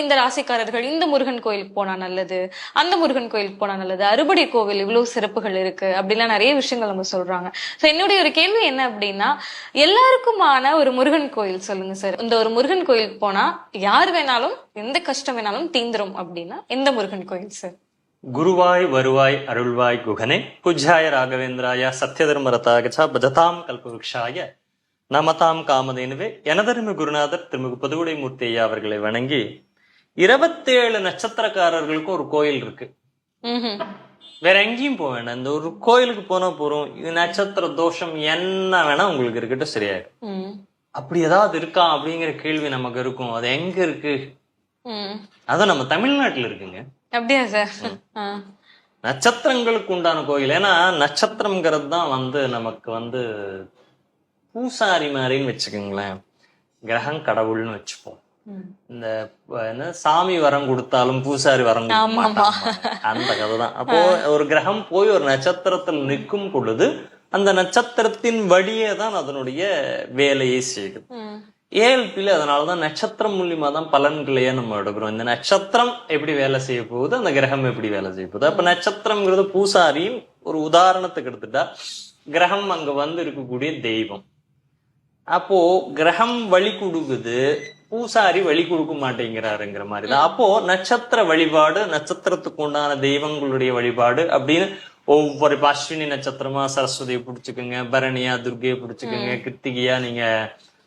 இந்த ராசிக்காரர்கள் இந்த முருகன் கோயிலுக்கு போனா நல்லது, அந்த முருகன் கோயிலுக்கு போனா நல்லது, அறுபடை கோவில் இவ்வளவு சிறப்புகள் இருக்கு அப்படிலாம் நிறைய விஷயங்கள் நம்ம சொல்றாங்க. சோ என்னுடைய ஒரு கேள்வி என்ன அப்படின்னா, எல்லாருக்குமான ஒரு முருகன் கோயில் சொல்லுங்க சார். இந்த ஒரு முருகன் கோயிலுக்கு போனா யார் வேணாலும் எந்த கஷ்டம் வேணாலும் தீந்துரும் அப்படின்னா எந்த முருகன் கோயில் சார்? குருவாய் வருவாய் அருள்வாய் குகனே பூஜ்யாய ராகவேந்திராய சத்யதர்மரதாகச்சா பஜதாம் கல்பவருஷாய நமதாம் காமதேனுவே எனதருமை குருநாதர் திருமிகு புதுவுடை மூர்த்தி ஐயா அவர்களை வணங்கி 27 நட்சத்திரக்காரர்களுக்கு ஒரு கோயில் இருக்கு. வேற எங்கேயும் போக வேண்டாம், இந்த ஒரு கோயிலுக்கு போனா போறோம். இது நட்சத்திர தோஷம் என்ன வேணா உங்களுக்கு இருக்கட்டும், சரியாயிடும். அப்படி ஏதாவது இருக்கா அப்படிங்கிற கேள்வி நமக்கு இருக்கும். அது எங்க இருக்கு? அதான் நம்ம தமிழ்நாட்டுல இருக்குங்க. அப்படியா சார்? நட்சத்திரங்களுக்கு உண்டான கோயில். ஏன்னா நட்சத்திரம்ங்கிறது தான் நமக்கு பூசாரி மாதிரின்னு வச்சுக்கோங்களேன். கிரகம் கடவுள்னு வச்சுப்போம். இந்த என்ன சாமி வரம் கொடுத்தாலும் பூசாரி வரம் அந்த கதை தான். அப்போ ஒரு கிரகம் போய் ஒரு நட்சத்திரத்தில் நிற்கும் பொழுது அந்த நட்சத்திரத்தின் வழியே தான் அதனுடைய வேலையை செய்யுது. ஏஎல்பியில அதனாலதான் நட்சத்திரம் மூலியமா தான் பலன்களையே நம்ம எடுக்கிறோம். இந்த நட்சத்திரம் எப்படி வேலை செய்ய போகுது, அந்த கிரகம் எப்படி வேலை செய்ய போகுது. அப்ப நட்சத்திரம்ங்கிறது பூசாரியின் ஒரு உதாரணத்துக்கு எடுத்துட்டா கிரகம் அங்க இருக்கக்கூடிய தெய்வம். அப்போ கிரகம் வழி கொடுக்குது, பூசாரி வழி கொடுக்க மாட்டேங்கிறாருங்கிற மாதிரிதான். அப்போ நட்சத்திர வழிபாடு, நட்சத்திரத்துக்கு உண்டான தெய்வங்களுடைய வழிபாடு அப்படின்னு ஒவ்வொரு அஸ்வினி நட்சத்திரமா சரஸ்வதியை பிடிச்சுக்கோங்க, பரணியா துர்கையை பிடிச்சுக்கோங்க, கிருத்திகையா நீங்க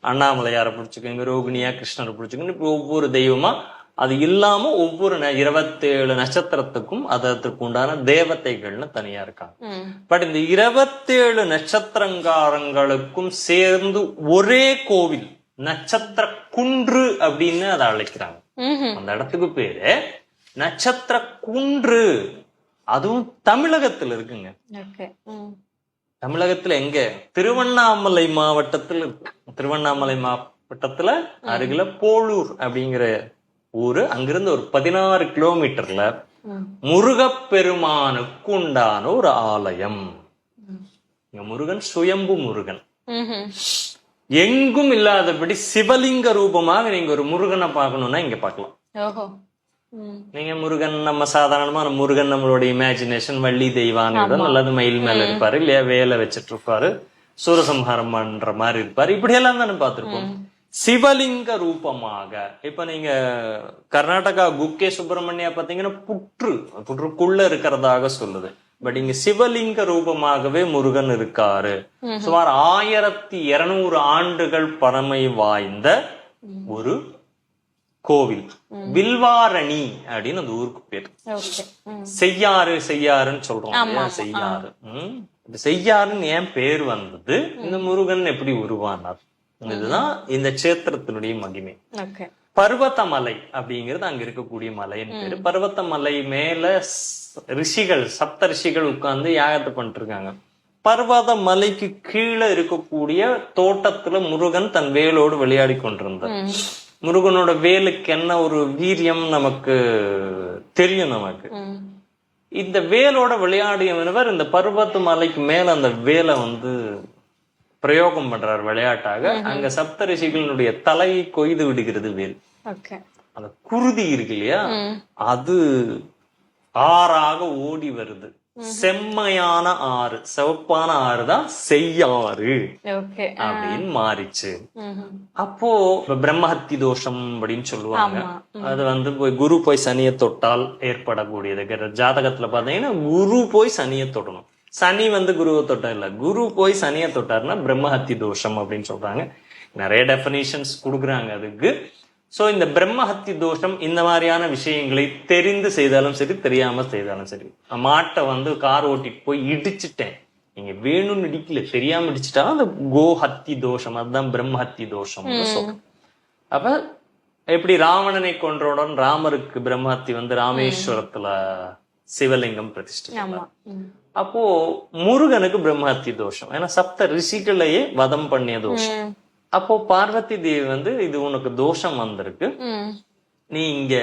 அண்ணாமலையார பிடிச்சுக்கோங்க, ரோகிணியா கிருஷ்ணரை பிடிச்சுக்கோங்க. இப்ப ஒவ்வொரு தெய்வமா அது இல்லாம ஒவ்வொரு 27 நட்சத்திரத்துக்கும் அதற்கு உண்டான தேவதைகள்னு தனியா இருக்காங்க. பட் இந்த 27 நட்சத்திரங்காரங்களுக்கும் சேர்ந்து ஒரே கோவில், நட்சத்திர குன்று அப்படின்னு அதை அழைக்கிறாங்க. அந்த இடத்துக்கு பேரு நட்சத்திர குன்று. அதுவும் தமிழகத்துல இருக்குங்க. தமிழகத்துல எங்க? திருவண்ணாமலை மாவட்டத்துல இருக்கு. திருவண்ணாமலை மாவட்டத்துல அருகில போலூர் அப்படிங்கிற ஊரு. அங்கிருந்து ஒரு 16 கிலோமீட்டர்ல முருகப்பெருமானுக்கு உண்டான ஒரு ஆலயம். முருகன் சுயம்பு முருகன், எங்கும் இல்லாதபடி சிவலிங்க ரூபமாக நீங்க ஒரு முருகனை பார்க்கணும்னா இங்க பார்க்கலாம். நீங்க முருகன் நம்ம சாதாரணமான முருகன் நம்மளோட இமேஜினேஷன் வள்ளி தெய்வானுடன் அல்லது மயில் மேல இருப்பாரு, இல்லையா வேலை வச்சிட்டு இருப்பாரு, சூரசம்ஹாரம் பண்ற மாதிரி இருப்பாரு. இப்படி எல்லாம் தானே பார்த்திருப்போம். சிவலிங்க ரூபமாக இப்ப நீங்க கர்நாடகா குக்கே சுப்பிரமணியா பாத்தீங்கன்னா புற்றுக்குள்ள இருக்கிறதாக சொல்லுது. பட் இங்க சிவலிங்க ரூபமாகவே முருகன் இருக்காரு. சுமார் 1200 ஆண்டுகள் பழமை வாய்ந்த ஒரு கோவில். வில்வாரணி அப்படின்னு அந்த ஊருக்கு பேர். செய்யாறுன்னு சொல்றோம். செய்யாறு. செய்யாறுன்னு ஏன் பேர் வந்தது, இந்த முருகன் எப்படி உருவானார், இதுதான் இந்த கஷேத்திரத்தினுடைய மகிமை. பர்வதமலை அப்படிங்கிறது அங்க இருக்கக்கூடிய மலையின் பேரு. பர்வதமலை மேல ரிஷிகள், சப்த ரிஷிகள் உட்கார்ந்து யாகத்தை பண்ணிட்டு இருக்காங்க. பர்வத மலைக்கு கீழே இருக்கக்கூடிய தோட்டத்துல முருகன் தன் வேலோடு விளையாடி கொண்டிருந்தார். முருகனோட வேலுக்கு என்ன ஒரு வீரியம் நமக்கு தெரியும். நமக்கு இந்த வேலோட விளையாடியவர் இந்த பர்வத மலைக்கு மேல அந்த வேலை பிரயோகம் பண்றார் விளையாட்டாக. அங்க சப்த ரிஷிகளினுடைய தலையை கொய்து விடுகிறது வேல். அந்த குருதி இருக்கு இல்லையா, அது ஆறாக ஓடி வருது. செம்மையான ஆறு, சிவப்பான ஆறு தான் செய்யாறு அப்படின்னு மாறிச்சு. அப்போ பிரம்மஹத்தி தோஷம் அப்படின்னு சொல்லுவாங்க. அது குரு போய் சனியை தொட்டால் ஏற்படக்கூடியது. ஜாதகத்துல பாத்தீங்கன்னா குரு போய் சனியை தொடணும். சனி குருவை தொட்டா இல்ல, குரு போய் சனியை தொட்டாருன்னா பிரம்மஹத்தி தோஷம் அப்படின்னு சொல்றாங்க. நிறைய டெபினிஷன்ஸ் கொடுக்குறாங்க அதுக்கு. சோ இந்த பிரம்மஹத்தி தோஷம் இந்த மாதிரியான விஷயங்களை தெரிந்து செய்தாலும் சரி, தெரியாம செய்தாலும் சரி. மாட்டை கார் ஓட்டிட்டு போய் இடிச்சுட்டேன், நீங்க வேணும்னு இடிக்கல, தெரியாம இடிச்சுட்டா அந்த கோஹத்தி தோஷம், அதுதான் பிரம்மஹத்தி தோஷம் சொல்றோம். அப்ப எப்படி ராவணனை கொன்றவுடன் ராமருக்கு பிரம்மஹத்தி ராமேஸ்வரத்துல சிவலிங்கம் பிரதிஷ்டை. அப்போ முருகனுக்கு பிரம்மஹத்தி தோஷம், ஏன்னா சப்த ரிஷிகளையே வதம் பண்ணிய தோஷம். அப்போ பார்வதி தேவி இது உனக்கு தோஷம் வந்திருக்கு, நீ இங்க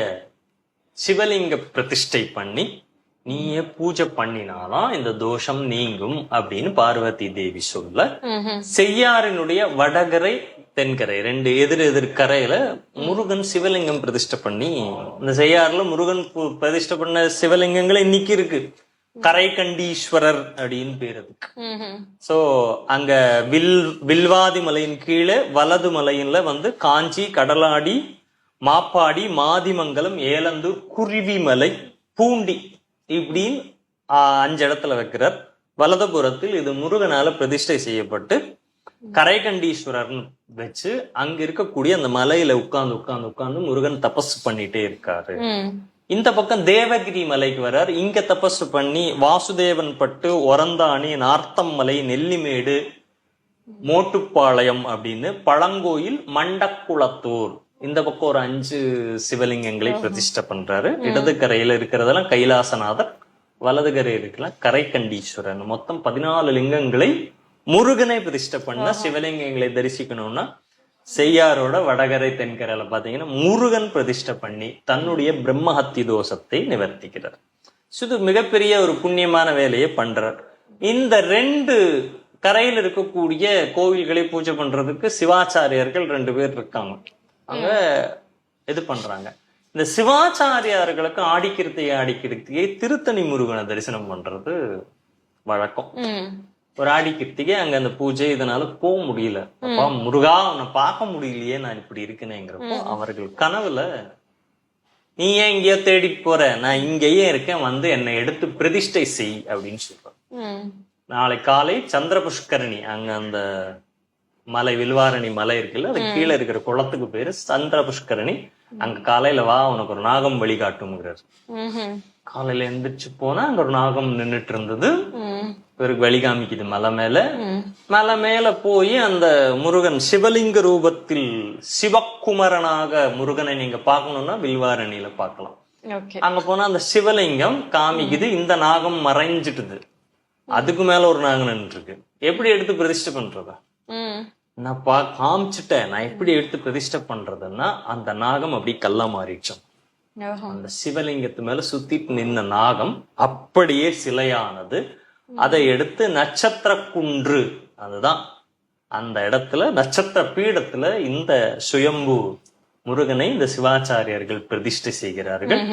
சிவலிங்க பிரதிஷ்டை பண்ணி நீயே பூஜை பண்ணினாதான் இந்த தோஷம் நீங்கும் அப்படின்னு பார்வதி தேவி சொல்ல, செய்யாறினுடைய வடகரை தென்கரை, ரெண்டு எதிர் கரையில முருகன் சிவலிங்கம் பிரதிஷ்டை பண்ணி, இந்த செய்யாறுல முருகன் பிரதிஷ்டை பண்ண சிவலிங்கங்கள் இன்னைக்கு இருக்கு. கரைகண்டீஸ்வரர் அப்படின்னு பேரு அதுக்கு. சோ அங்க வில்வாதி மலையின் கீழே வலது மலையில வந்து காஞ்சி, கடலாடி, மாப்பாடி, மாதிமங்கலம், ஏலந்தூர், குருவிமலை, பூண்டி இப்படின்னு 5 இடத்துல வைக்கிறார். வலதுபுறத்தில் இது முருகனால பிரதிஷ்டை செய்யப்பட்டு கரைகண்டீஸ்வரர்னு வச்சு அங்க இருக்கக்கூடிய அந்த மலையில உட்கார்ந்து முருகன் தபஸ் பண்ணிட்டே இருக்காரு. இந்த பக்கம் தேவகிரி மலைக்கு வர்றார். இங்க தபஸ் பண்ணி வாசுதேவன் பட்டு, ஒரந்தாணி, நார்த்தம்மலை, நெல்லிமேடு, மோட்டுப்பாளையம் அப்படின்னு பழங்கோயில், மண்டக்குளத்தூர் இந்த பக்கம் ஒரு 5 சிவலிங்கங்களை பிரதிஷ்டை பண்றாரு. இடது கரையில இருக்கிறதெல்லாம் கைலாசநாதர், வலது கரையில் இருக்கலாம் கரைகண்டீஸ்வரன். மொத்தம் 14 லிங்கங்களை முருகனை பிரதிஷ்டை பண்ண சிவலிங்கங்களை தரிசிக்கணும்னா செய்யாரோட வடகரை தென்கரையில பாத்தீங்கன்னா முருகன் பிரதிஷ்டை பண்ணி தன்னுடைய பிரம்மஹத்தி தோஷத்தை நிவர்த்திக்கிறார். இது மிகப்பெரிய ஒரு புண்ணியமான வேலையை பண்றார். இந்த 2 கரையில் இருக்கக்கூடிய கோவில்களை பூஜை பண்றதுக்கு சிவாச்சாரியர்கள் 2 பேர் இருக்காங்க. அங்க இது பண்றாங்க. இந்த சிவாச்சாரியார்களுக்கு ஆடிக்கிருத்திகை திருத்தணி முருகனை தரிசனம் பண்றது வழக்கம். ஒரு ஆடிக்கிருத்திகை அங்க அந்த பூஜை, இதனால போக முடியல. அப்பா முருகா உன்னை பார்க்க முடியலையே, நான் இப்படி இருக்கேனேங்கிறப்போ அவர்கள் கனவுல நீ ஏன் இங்கேயோ தேடிட்டு போற, நான் இங்கேயே இருக்கேன், வந்து என்னை எடுத்து பிரதிஷ்டை செய் அப்படின்னு சொல்றேன். நாளை காலை சந்திர புஷ்கரணி, அங்க அந்த மலை வில்வாரணி மலை இருக்குல்ல, அது கீழே இருக்கிற குளத்துக்கு பேரு சந்திர புஷ்கரணி. அங்க காலையில வா, உனக்கு ஒரு நாகம் வழிகாட்டுங்கிறாரு. காலையில எந்திரிச்சு போனா அங்க ஒரு நாகம் நின்றுட்டு இருந்தது. இவருக்கு வழி காமிக்குது மலை மேல போய் அந்த முருகன் சிவலிங்க ரூபத்தில் சிவக்குமரனாக முருகனை நீங்க பாக்கணும்னா வில்வாரணியில பாக்கலாம். அங்க போனா அந்த சிவலிங்கம் காமிக்குது, இந்த நாகம் மறைஞ்சிட்டுது, அதுக்கு மேல ஒரு நாகம் நின்று இருக்கு. எப்படி எடுத்து பிரதிஷ்டை பண்றதா? நான் காமிச்சுட்டேன், நான் எப்படி எடுத்து பிரதிஷ்டை பண்றதுன்னா அந்த நாகம் அப்படி கல்லா மாறிடுச்சோம். அந்த சிவலிங்கத்து மேல சுத்திட்டு நின்ன நாகம் அப்படியே சிலையானது. அதை எடுத்து நட்சத்திர குன்று, அதுதான் அந்த இடத்துல நட்சத்திர பீடத்துல இந்த சுயம்பு முருகனை இந்த சிவாச்சாரியர்கள் பிரதிஷ்டை செய்கிறார்கள்.